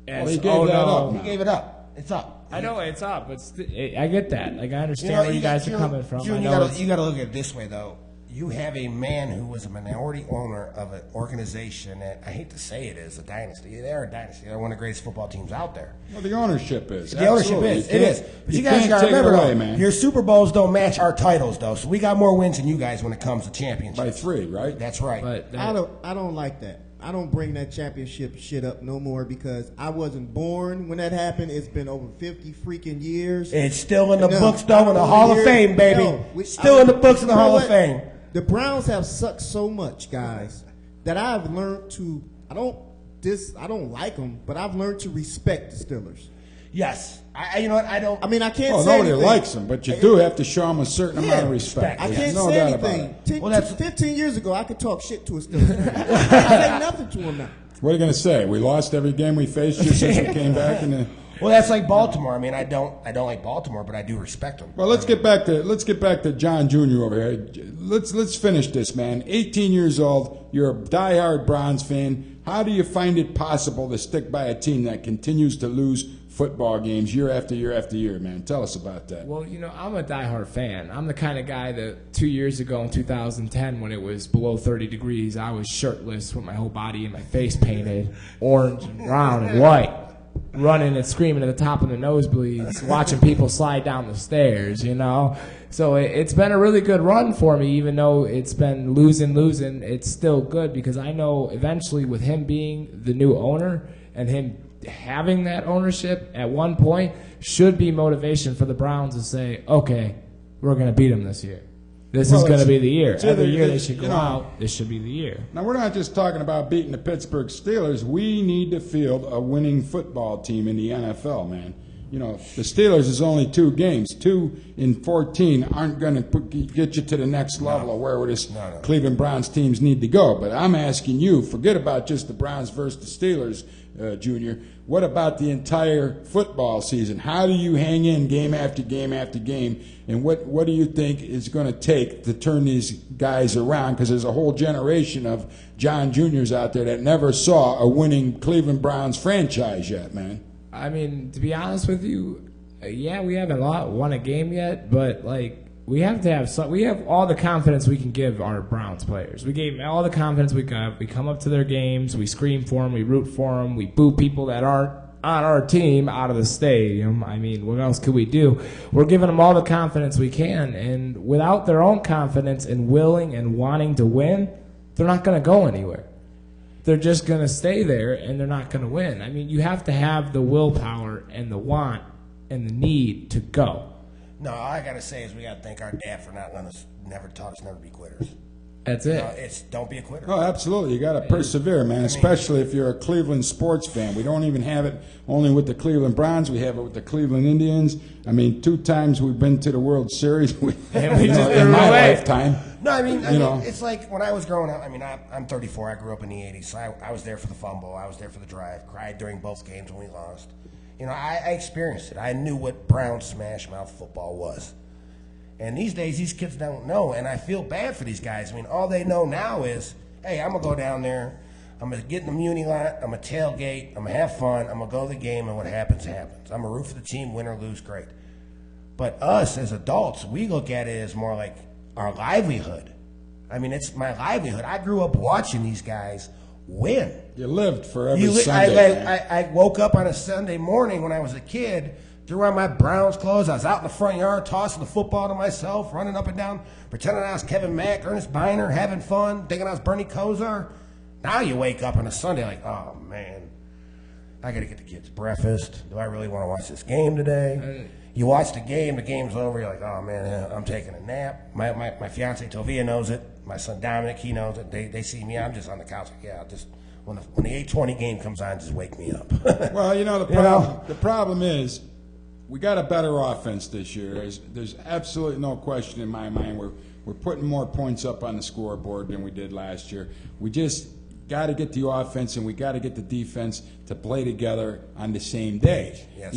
as, well, he gave that up. He gave it up. It's up. I know it's up, but I get that. Like, I understand where you guys are coming from. June, you got to look at it this way, though. You have a man who was a minority owner of an organization that, I hate to say it, is a dynasty. They're a dynasty. They're one of the greatest football teams out there. Well, the ownership is. The ownership is. It is. But you guys got to remember, though, your Super Bowls don't match our titles, though. So we got more wins than you guys when it comes to championships. By 3, right? That's right. But I don't like that. I don't bring that championship shit up no more because I wasn't born when that happened. It's been over 50 freaking years. It's still in the books, though, in the Hall of Fame, baby. Still in the books in the Hall of Fame. The Browns have sucked so much, guys, that I've learned to. I don't like them, but I've learned to respect the Steelers. Yes, you know what? I don't. I mean, I can't. Well, say nobody anything. likes them, but you do have to show them a certain amount of respect. I can't no say doubt anything. about it. 15 years ago, I could talk shit to a Steelers. I say nothing to him now. What are you going to say? We lost every game we faced just since we came back in the. Well, that's like Baltimore. I mean, I don't like Baltimore, but I do respect them. Well, let's get back to John Jr. over here. Let's finish this, man. 18 years old. You're a diehard Browns fan. How do you find it possible to stick by a team that continues to lose football games year after year after year, man? Tell us about that. Well, you know, I'm a diehard fan. I'm the kind of guy that 2 years ago in 2010, when it was below 30 degrees, I was shirtless with my whole body and my face painted orange and brown and white, running and screaming at the top of the nosebleeds, watching people slide down the stairs, you know. So it's been a really good run for me, even though it's been losing. It's still good because I know eventually with him being the new owner and him having that ownership at one point should be motivation for the Browns to say, okay, we're going to beat them this year. This is going to be the year. Every year they should go out, this should be the year. Now, we're not just talking about beating the Pittsburgh Steelers. We need to field a winning football team in the NFL, man. You know, the Steelers is only 2 games. 2 in 14 aren't going to get you to the next level of where this Cleveland Browns teams need to go. But I'm asking you, forget about just the Browns versus the Steelers, Junior. What about the entire football season? How do you hang in game after game after game? And what do you think is going to take to turn these guys around? Because there's a whole generation of John Juniors out there that never saw a winning Cleveland Browns franchise yet, man. I mean, to be honest with you, yeah, we haven't won a game yet, but like we have to have some. We have all the confidence we can give our Browns players. We gave them all the confidence we got. We come up to their games, we scream for them, we root for them, we boo people that aren't on our team out of the stadium. I mean, what else could we do? We're giving them all the confidence we can, and without their own confidence and willing and wanting to win, they're not going to go anywhere. They're just going to stay there, and they're not going to win. I mean, you have to have the willpower and the want and the need to go. No, all I got to say is we got to thank our dad for not letting us, never taught us never to be quitters. That's it. It's don't be a quitter. Oh, absolutely. You got to persevere, man, especially if you're a Cleveland sports fan. We don't even have it only with the Cleveland Browns. We have it with the Cleveland Indians. I mean, 2 times we've been to the World Series in my lifetime. No, I mean, it's like when I was growing up. I mean, I'm 34. I grew up in the 80s, so I was there for the fumble. I was there for the drive. Cried during both games when we lost. You know, I experienced it. I knew what Brown smash mouth football was. And these days, these kids don't know, and I feel bad for these guys. I mean, all they know now is, hey, I'm going to go down there. I'm going to get in the muni lot. I'm going to tailgate. I'm going to have fun. I'm going to go to the game, and what happens, happens. I'm going to root for the team, win or lose, great. But us as adults, we look at it as more like our livelihood. I mean, it's my livelihood. I grew up watching these guys win. You lived for every Sunday. I woke up on a Sunday morning when I was a kid, threw on my Browns clothes. I was out in the front yard tossing the football to myself, running up and down, pretending I was Kevin Mack, Ernest Biner, having fun, thinking I was Bernie Kosar. Now you wake up on a Sunday like, oh, man, I got to get the kids breakfast. Do I really want to watch this game today? You watch the game's over, you're like, oh, man, I'm taking a nap. My fiance Tovia knows it. My son Dominic, he knows it. They see me. I'm just on the couch like, yeah, just when the 8:20 game comes on, just wake me up. Well, the problem is we got a better offense this year. There's absolutely no question in my mind. We're putting more points up on the scoreboard than we did last year. We just got to get the offense and we got to get the defense to play together on the same day. Yes,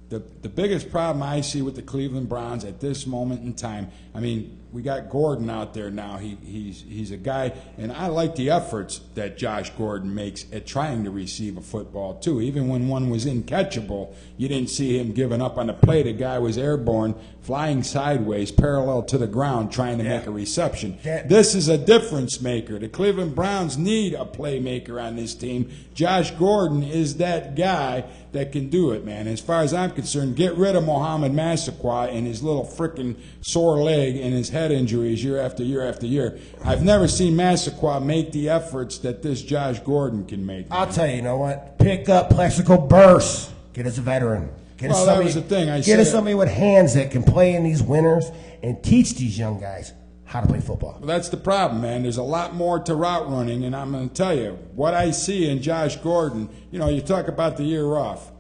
The biggest problem I see with the Cleveland Browns at this moment in time, I mean, we got Gordon out there now. He's a guy, and I like the efforts that Josh Gordon makes at trying to receive a football too. Even when one was incatchable, you didn't see him giving up on the play. The guy was airborne, flying sideways, parallel to the ground, trying to make a reception. This is a difference maker. The Cleveland Browns need a playmaker on this team. Josh Gordon is that guy that can do it, man. As far as I'm concerned, get rid of Mohamed Massaquoi and his little freaking sore leg and his head injuries year after year after year. I've never seen Massaquoi make the efforts that this Josh Gordon can make. I'll tell you, you know what? Pick up Plexico Burst. Get us a veteran. That was the thing. Get us somebody with hands that can play in these winners and teach these young guys how to play football. Well, that's the problem, man. There's a lot more to route running, and I'm going to tell you, what I see in Josh Gordon, you talk about the year off.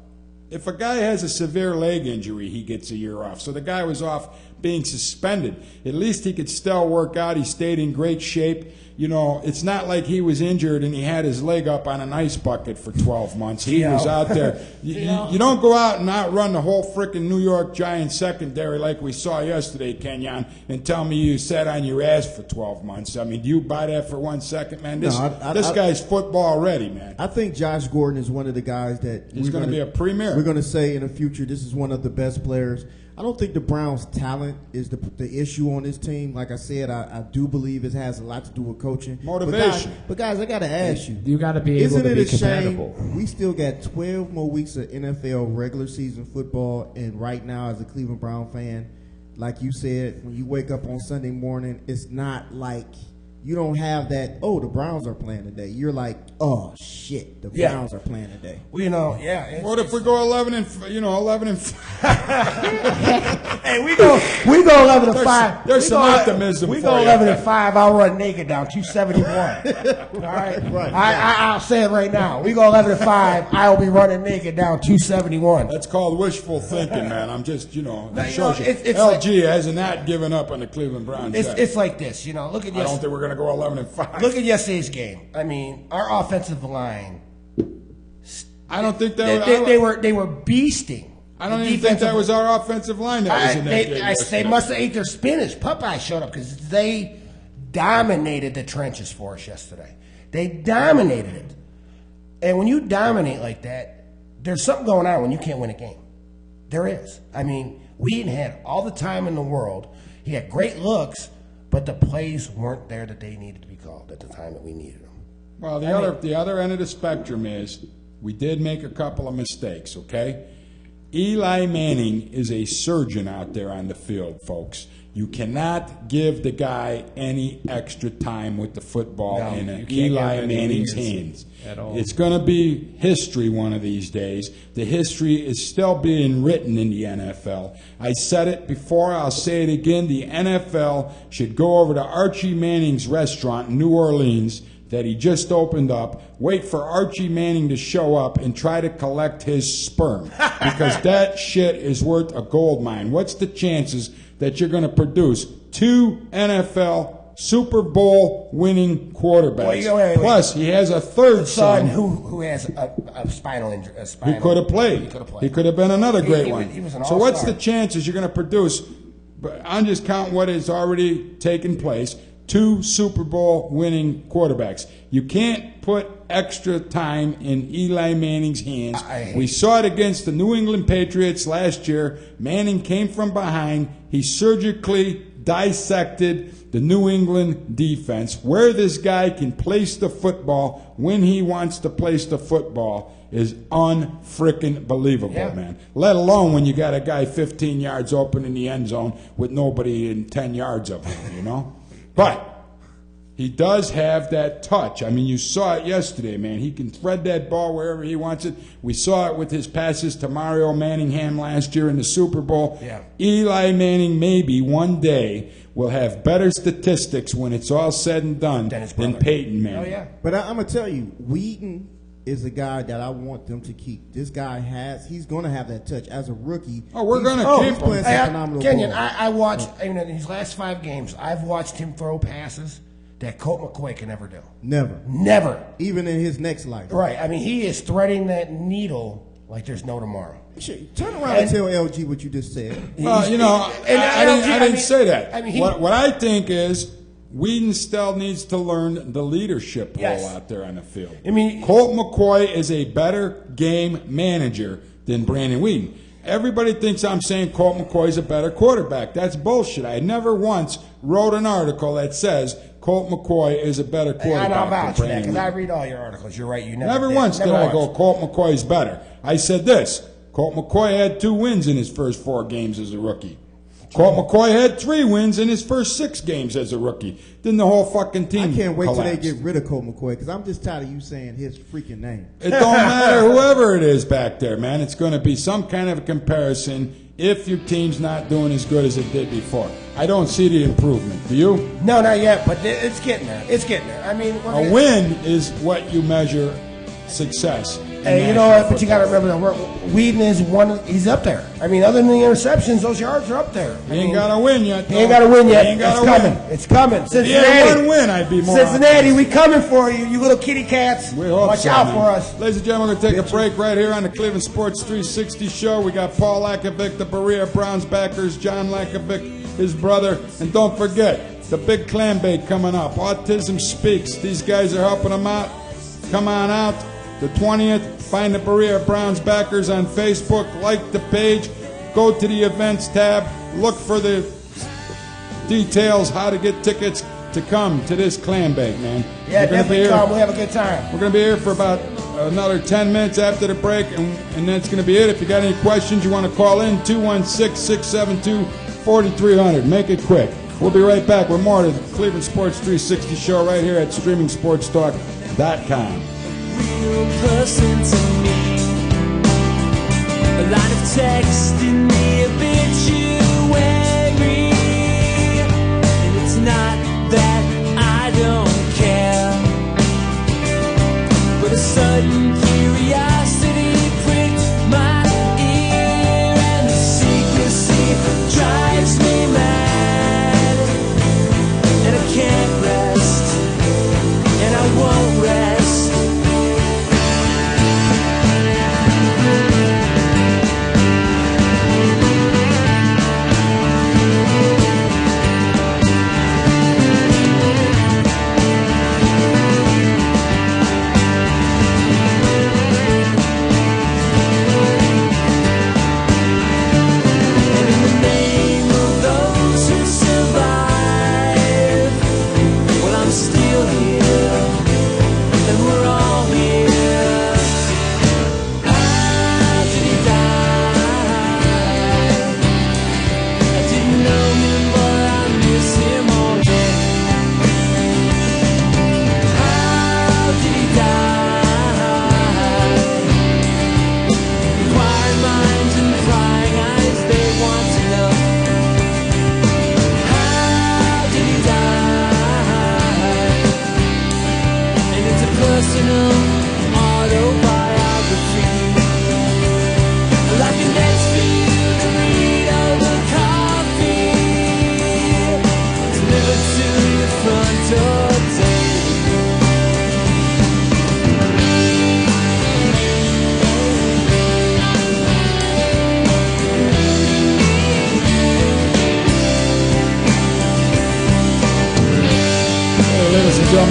If a guy has a severe leg injury, he gets a year off. So the guy was off being suspended. At least he could still work out. He stayed in great shape. It's not like he was injured and he had his leg up on an ice bucket for 12 months. He was out there. You don't go out and outrun the whole freaking New York Giants secondary like we saw yesterday, Kenyon, and tell me you sat on your ass for 12 months. I mean, do you buy that for 1 second, man? This guy's football ready, man. I think Josh Gordon is one of the guys that he's going to be a premier. We're going to say in the future this is one of the best players. I don't think the Browns' talent is the issue on this team. Like I said, I do believe it has a lot to do with coaching. Motivation. But guys, I got to ask you. You got to be able to be compatible. We still got 12 more weeks of NFL regular season football, and right now as a Cleveland Brown fan, like you said, when you wake up on Sunday morning, it's not like you don't have that, the Browns are playing today. You're like, oh, shit, the Browns are playing today. Well, What if we go 11 and 5? Hey, we go 11 and 5. There's some optimism. We go 11 and 5. I'll run naked down 271. All right. I'll say it right now. We go 11 and 5. I will be running naked down 271. That's called wishful thinking, man. I'm just, it shows you. It's LG has not given up on the Cleveland Browns. It's like this, look at this. I don't think we're going to go 11 and 5. Look at yesterday's game. I mean, our offensive line. I don't think they were beasting. I don't even think that was our offensive line that was in that game. They must have ate their spinach. Popeye showed up because they dominated the trenches for us yesterday. They dominated it. And when you dominate like that, there's something going on when you can't win a game. There is. I mean, Whedon had all the time in the world. He had great looks, but the plays weren't there that they needed to be called at the time that we needed them. Well, the other end of the spectrum is we did make a couple of mistakes, okay? Eli Manning is a surgeon out there on the field, folks. You cannot give the guy any extra time with the football in Eli Manning's hands. At all. It's going to be history one of these days. The history is still being written in the NFL. I said it before, I'll say it again. The NFL should go over to Archie Manning's restaurant in New Orleans that he just opened up, wait for Archie Manning to show up and try to collect his sperm because that shit is worth a gold mine. What's the chances that you're going to produce 2 NFL Super Bowl winning quarterbacks? Wait. Plus, he has a third son who has a spinal injury. He could have played. He could have been another great one. He was an so all-star. what's the chances you're going to produce? But I'm just counting what has already taken place. 2 Super Bowl winning quarterbacks. You can't put extra time in Eli Manning's hands. We saw it against the New England Patriots last year. Manning came from behind. He surgically dissected the New England defense. Where this guy can place the football when he wants to place the football is unfrickin' believable, man. Let alone when you got a guy 15 yards open in the end zone with nobody in 10 yards of him, you know? But he does have that touch. I mean, you saw it yesterday, man. He can thread that ball wherever he wants it. We saw it with his passes to Mario Manningham last year in the Super Bowl. Yeah. Eli Manning maybe one day will have better statistics when it's all said and done than Peyton Manning. Oh, yeah. But I'm going to tell you, Wheaton is a guy that I want them to keep. This guy he's going to have that touch as a rookie. Oh, we're going to keep him. Phenomenal Kenyon, ball. I watched, in his last 5 games, I've watched him throw passes that Colt McCoy can never do. Never. Even in his next life. Right. I mean, he is threading that needle like there's no tomorrow. Turn around and tell LG what you just said. Well, you know, I didn't say that. I mean, what I think is Whedon still needs to learn the leadership role out there on the field. I mean, Colt McCoy is a better game manager than Brandon Whedon. Everybody thinks I'm saying Colt McCoy is a better quarterback. That's bullshit. I never once wrote an article that says Colt McCoy is a better quarterback I'll vouch than for that Brandon because I Whedon. read all your articles. You're right. You Never once did I go, Colt McCoy's better. I said this. Colt McCoy had 2 wins in his first 4 games as a rookie. Colt McCoy had 3 wins in his first 6 games as a rookie. Then the whole fucking team I can't wait collapsed. till they get rid of Colt McCoy because I'm just tired of you saying his freaking name. It don't matter whoever it is back there, man. It's going to be some kind of a comparison if your team's not doing as good as it did before. I don't see the improvement. Do you? No, not yet, but it's getting there. It's getting there. I mean, A win is what you measure success. Hey, you know what? But you got to remember that Whedon is he's up there. I mean, other than the interceptions, those yards are up there. He ain't got to win yet. He ain't got to win yet. He ain't It's gotta coming. win. It's coming. If he Cincinnati. had one win, I'd be more Cincinnati, we coming for you, you little kitty cats. We hope Watch so, out man. for us. Ladies and gentlemen, we're going to take a break right here on the Cleveland Sports 360 show. We got Paul Lakovic, the Berea Browns backers, John Lakovic, his brother. And don't forget, the big clam bake coming up. Autism Speaks. These guys are helping them out. Come on out. The 20th. Find the Berea Browns backers on Facebook. Like the page. Go to the events tab. Look for the details how to get tickets to come to this clam bake, man. Yeah, definitely come. We'll have a good time. We're going to be here for about another 10 minutes after the break, and that's going to be it. If you got any questions, you want to call in, 216-672-4300. Make it quick. We'll be right back with more of the Cleveland Sports 360 show right here at StreamingSportsTalk.com. Real person to me. A lot of text in the obituary, and it's not that I don't care, but a sudden curiosity pricked my ear, and the secrecy drives me mad, and I can't rest, and I won't rest.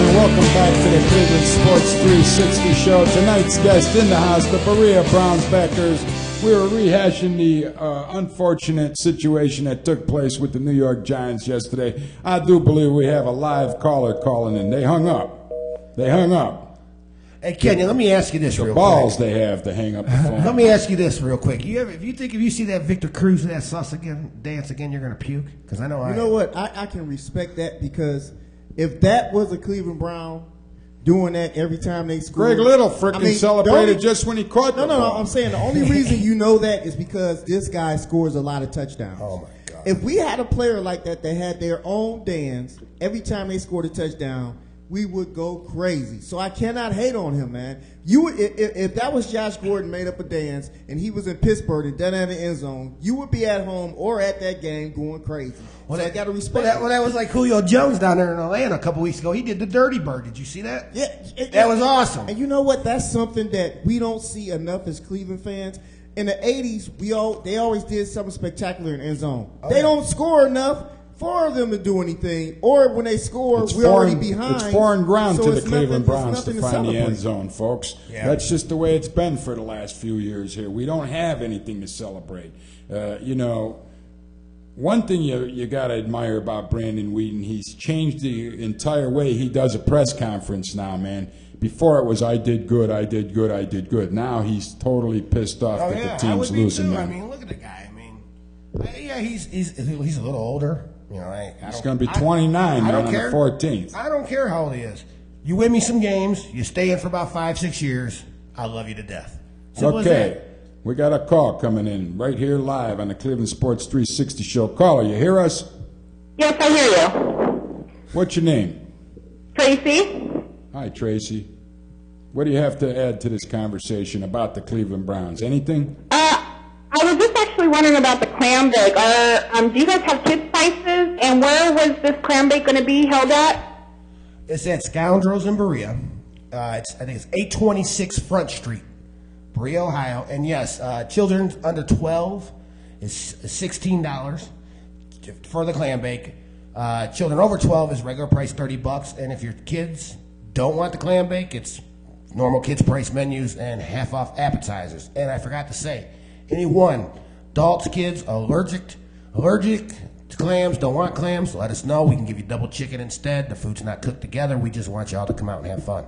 and welcome back to the Cleveland Sports 360 show. Tonight's guest in the house, the Berea Browns backers. We were rehashing the unfortunate situation that took place with the New York Giants yesterday. I do believe we have a live caller calling in. They hung up. Hey, Kenny, let me ask you this real quick. Balls they have to hang up the phone. Let me ask you this real quick. If you see that Victor Cruz and that sauce again, dance again, you're going to puke? Because I know You know what? I can respect that because if that was a Cleveland Brown doing that every time they score. Greg Little freaking celebrated just when he caught the ball. No. I'm saying the only reason you know that is because this guy scores a lot of touchdowns. Oh, my God. If we had a player like that had their own dance every time they scored a touchdown, we would go crazy. So I cannot hate on him, man. If that was Josh Gordon made up a dance and he was in Pittsburgh and done that in the end zone, you would be at home or at that game going crazy. So I got to respect that. Well, that was like Julio Jones down there in Atlanta a couple weeks ago. He did the Dirty Bird. Did you see that? Yeah. That was awesome. And you know what? That's something that we don't see enough as Cleveland fans. In the 80s, they always did something spectacular in the end zone. They don't score enough for them to do anything, or when they score, we're already behind. It's foreign ground so to the Cleveland Browns to find celebrate. the end zone, folks. Yeah. That's just the way it's been for the last few years here. We don't have anything to celebrate. One thing you got to admire about Brandon Whedon, he's changed the entire way he does a press conference now, man. Before it was, I did good. Now he's totally pissed off that the team's losing, man. I mean, look at the guy. I mean, he's a little older. You know, he's going to be 29 on the 14th. I don't care how old he is. You win me some games. You stay in for about 5-6 years. I love you to death. Simple as that. We got a call coming in right here live on the Cleveland Sports 360 show. Caller, you hear us? Yes, I hear you. What's your name? Tracy. Hi, Tracy. What do you have to add to this conversation about the Cleveland Browns? Anything? I was just actually wondering about the clam bake. Do you guys have kids' prices? And where was this clam bake going to be held at? It's at Scoundrels in Berea. I think it's 826 Front Street, Berea, Ohio. And yes, children under 12 is $16 for the clam bake. Children over 12 is regular price $30. And if your kids don't want the clam bake, it's normal kids' price menus and half off appetizers. And I forgot to say, anyone, adults, kids, allergic to clams, don't want clams, let us know. We can give you double chicken instead. The food's not cooked together. We just want y'all to come out and have fun.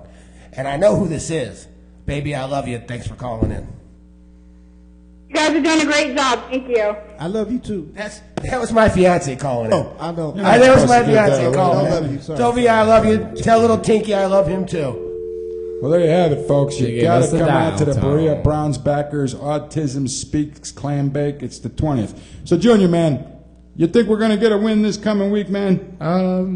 And I know who this is. Baby, I love you. Thanks for calling in. You guys are doing a great job. Thank you. I love you too. That was my fiance calling in. Oh, I know. That was my fiance calling in. I love you. Sorry. Toby, I love you. Tell little Tinky I love him too. Well, there you have it, folks. You gave got us to the come out to the dial Berea tone. Browns backers. Autism Speaks Clam Bake. It's the 20th. So, Junior, man, you think we're going to get a win this coming week, man?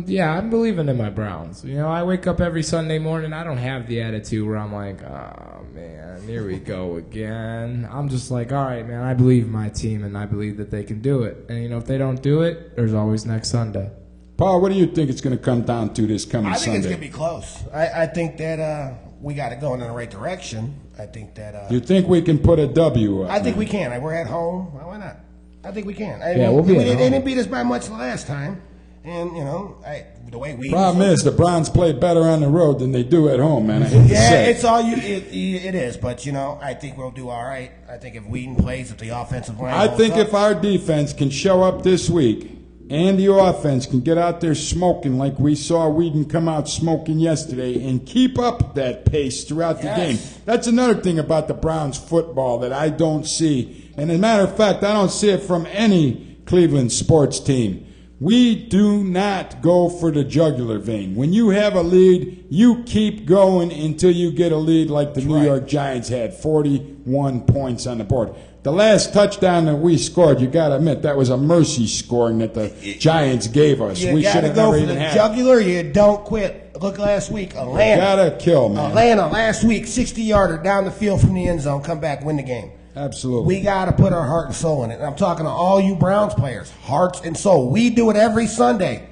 Yeah, I'm believing in my Browns. You know, I wake up every Sunday morning. I don't have the attitude where I'm like, oh, man, here we go again. I'm just like, all right, man, I believe in my team, and I believe that they can do it. And, you know, if they don't do it, there's always next Sunday. Paul, what do you think it's going to come down to this coming I think Sunday? it's going to be close. I think that we got it going in the right direction. I think that. You think we can put a W up? I think man? we can. We're at home. Well, why not? I think we can. We'll be at They home. didn't beat us by much last time. And, you know, the way we. Problem is, the Browns play better on the road than they do at home, man. I hate to Yeah, say it's all you. It is. But, you know, I think we'll do all right. I think if Whedon plays, if the offensive line. I holds think up, if our defense can show up this week and the offense can get out there smoking like we saw Whedon come out smoking yesterday and keep up that pace throughout the game. That's another thing about the Browns football that I don't see. And as a matter of fact, I don't see it from any Cleveland sports team. We do not go for the jugular vein. When you have a lead, you keep going until you get a lead like the New York Giants had, 41 points on the board. The last touchdown that we scored, you got to admit, that was a mercy scoring that the Giants gave us. You We got should to have go never for even the had it. jugular. You don't quit. Look last week, Atlanta. Got to kill, man. Atlanta last week, 60-yarder down the field from the end zone, come back, win the game. Absolutely. We got to put our heart and soul in it. And I'm talking to all you Browns players, hearts and soul. We do it every Sunday.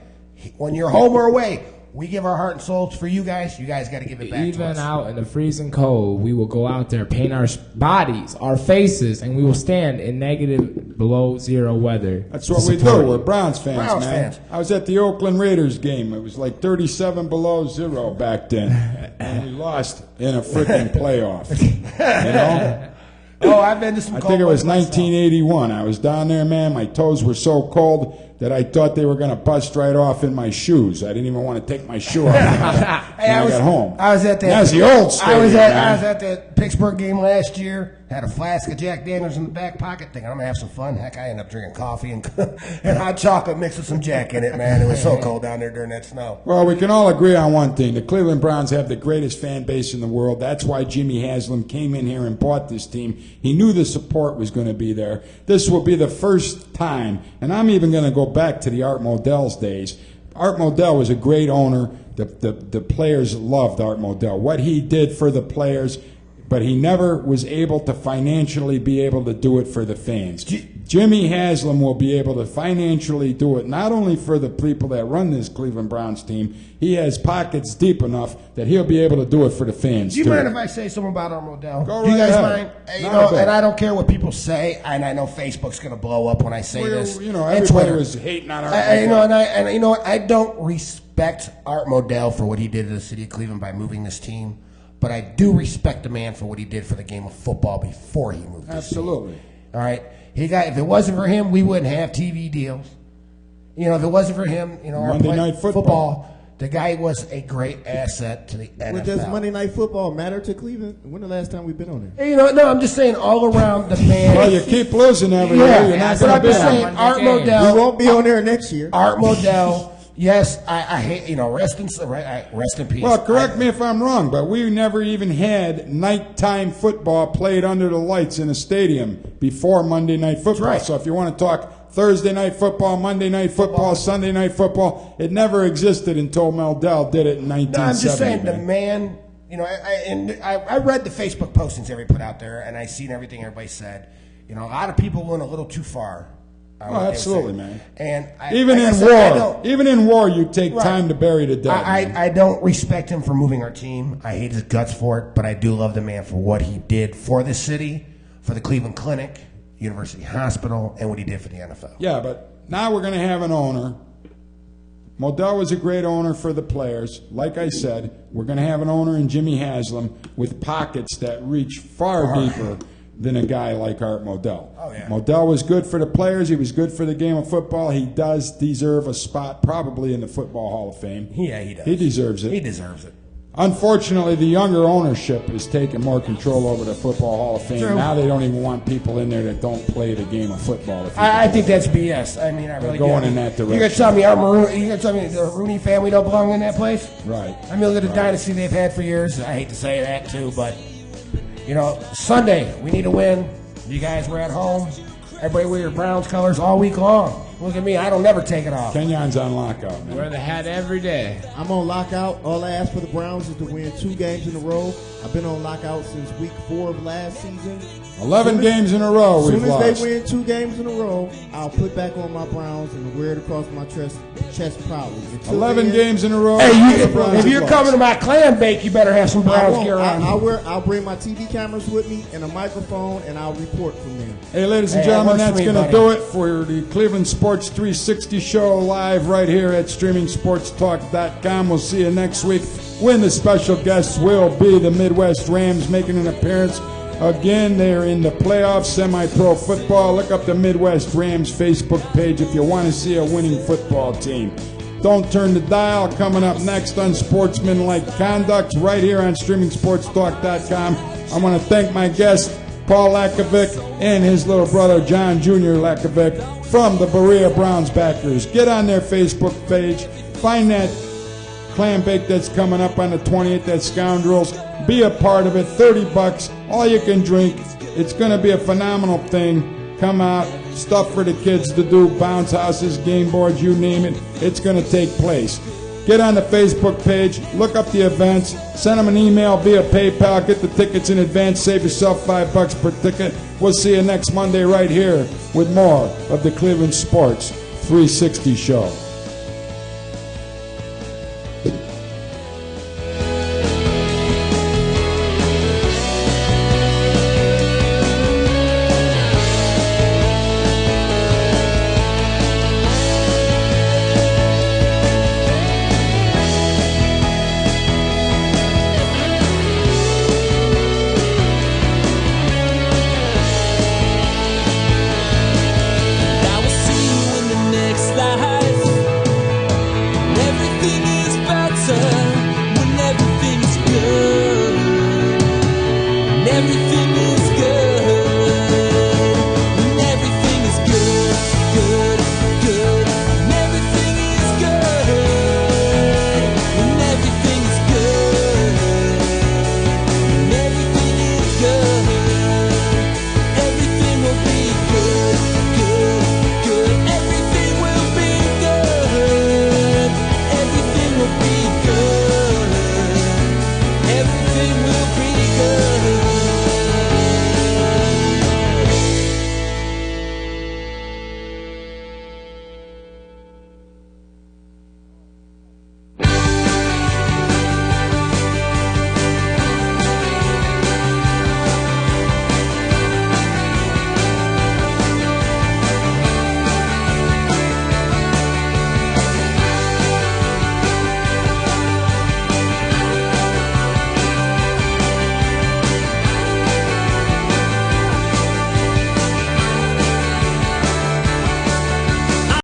When you're home or away, We give our heart and souls for you guys. You guys got to give it back to Even us. out in the freezing cold, we will go out there, paint our bodies, our faces, and we will stand in negative below zero weather. That's what to we support do. you. We're Browns fans, Browns man. fans. I was at the Oakland Raiders game. It was like 37 below zero back then. And we lost in a freaking playoff. You know? Oh, I've been to some I cold think it was ones myself. 1981. I was down there, man. My toes were so cold that I thought they were going to bust right off in my shoes. I didn't even want to take my shoe off when I got home. I was at that. That was the old stadium, I was man. at that Pittsburgh game last year. Had a flask of Jack Daniels in the back pocket, thinking I'm gonna have some fun. Heck, I ended up drinking coffee and hot chocolate mixed with some Jack in it. Man, it was so cold down there during that snow. Well, we can all agree on one thing. The Cleveland Browns have the greatest fan base in the world. That's why Jimmy Haslam came in here and bought this team. He knew the support was going to be there. This will be the first time, and I'm even going to go back to the Art Modell's days. Art Modell was a great owner. The players loved Art Modell. What he did for the players, but he never was able to financially be able to do it for the fans. Jimmy Haslam will be able to financially do it, not only for the people that run this Cleveland Browns team. He has pockets deep enough that he'll be able to do it for the fans, Do you too. mind if I say something about our Modell? Go Do you right guys ahead. mind? You Not know, a bit. and I don't care what people say, and I know Facebook's going to blow up when I say Well, this. you know, and everybody Twitter. was hating on Art You know, Modell. and you know what? I don't respect Art Modell for what he did to the city of Cleveland by moving this team, but I do respect the man for what he did for the game of football before he moved this team. Absolutely. All right, if it wasn't for him, we wouldn't have TV deals. You know, if it wasn't for him, you know, Monday Night Football. the guy was a great asset to the NFL. But does Monday Night Football matter to Cleveland? When the last time we've been on there? Hey, you know, no, I'm just saying all around the man. Well, you keep losing every year. You're not but going I'm to be just on. saying, Art We Modell. won't be on there next year. Art Modell. Yes, I hate, you know, rest in peace. Well, correct me if I'm wrong, but we never even had nighttime football played under the lights in a stadium before Monday Night Football. right. So if you want to talk Thursday Night Football, Monday Night Football, Sunday Night Football, it never existed until Meldell did it in 1970. No, I'm just saying, the man. man, you know, I read the Facebook postings everybody put out there, and I seen everything everybody said. You know, a lot of people went a little too far. Oh, absolutely, man. And Even like I in said, I war, don't- even in war, you take Right. time to bury the dead. man. I don't respect him for moving our team. I hate his guts for it, but I do love the man for what he did for the city, for the Cleveland Clinic, University Hospital, and what he did for the NFL. Yeah, but now we're going to have an owner. Modell was a great owner for the players. Like I said, we're going to have an owner in Jimmy Haslam with pockets that reach far deeper than a guy like Art Modell. Oh, yeah. Modell was good for the players. He was good for the game of football. He does deserve a spot probably in the Football Hall of Fame. Yeah, he does. He deserves it. He deserves it. Unfortunately, the younger ownership has taken more control over the Football Hall of Fame. True. Now they don't even want people in there that don't play the game of football. If you I can think that's BS. I mean, I really going do. in that You're gonna direction. tell me you gonna tell me the Rooney family don't belong in that place? Right. I mean, look at the dynasty they've had for years. I hate to say that too, but you know, Sunday we need a win. You guys were at home. Everybody wear your Browns colors all week long. Look at me. I don't never take it off. Kenyon's on lockout, man. Wear the hat every day. I'm on lockout. All I ask for the Browns is to win 2 games in a row. I've been on lockout since week 4 of last season. 11 games in a row As we've soon as lost. they win 2 games in a row, I'll put back on my Browns and wear it across my chest proudly. Until 11 then, games in a row. Hey, the Browns if have you're lost. coming to my clam bake, you better have some I Browns won't. gear on. I'll bring my TV cameras with me and a microphone, and I'll report from there. Hey, ladies and Hey, that gentlemen, works for that's me, going to buddy. do it for the Cleveland Sports 360 show live right here at StreamingSportsTalk.com. We'll see you next week when the special guests will be the Midwest Rams making an appearance. Again, they're in the playoffs, semi-pro football. Look up the Midwest Rams Facebook page if you want to see a winning football team. Don't turn the dial. Coming up next, Unsportsmanlike Conduct, right here on StreamingSportsTalk.com. I want to thank my guest, Paul Lakovic, and his little brother, John Jr. Lakovic, from the Berea Browns backers. Get on their Facebook page. Find that clam bake that's coming up on the 20th, that Scoundrels. Be a part of it. $30, all you can drink. It's going to be a phenomenal thing. Come out, stuff for the kids to do, bounce houses, game boards, you name it. It's going to take place. Get on the Facebook page, look up the events, send them an email via PayPal, get the tickets in advance, save yourself $5 per ticket. We'll see you next Monday right here with more of the Cleveland Sports 360 show.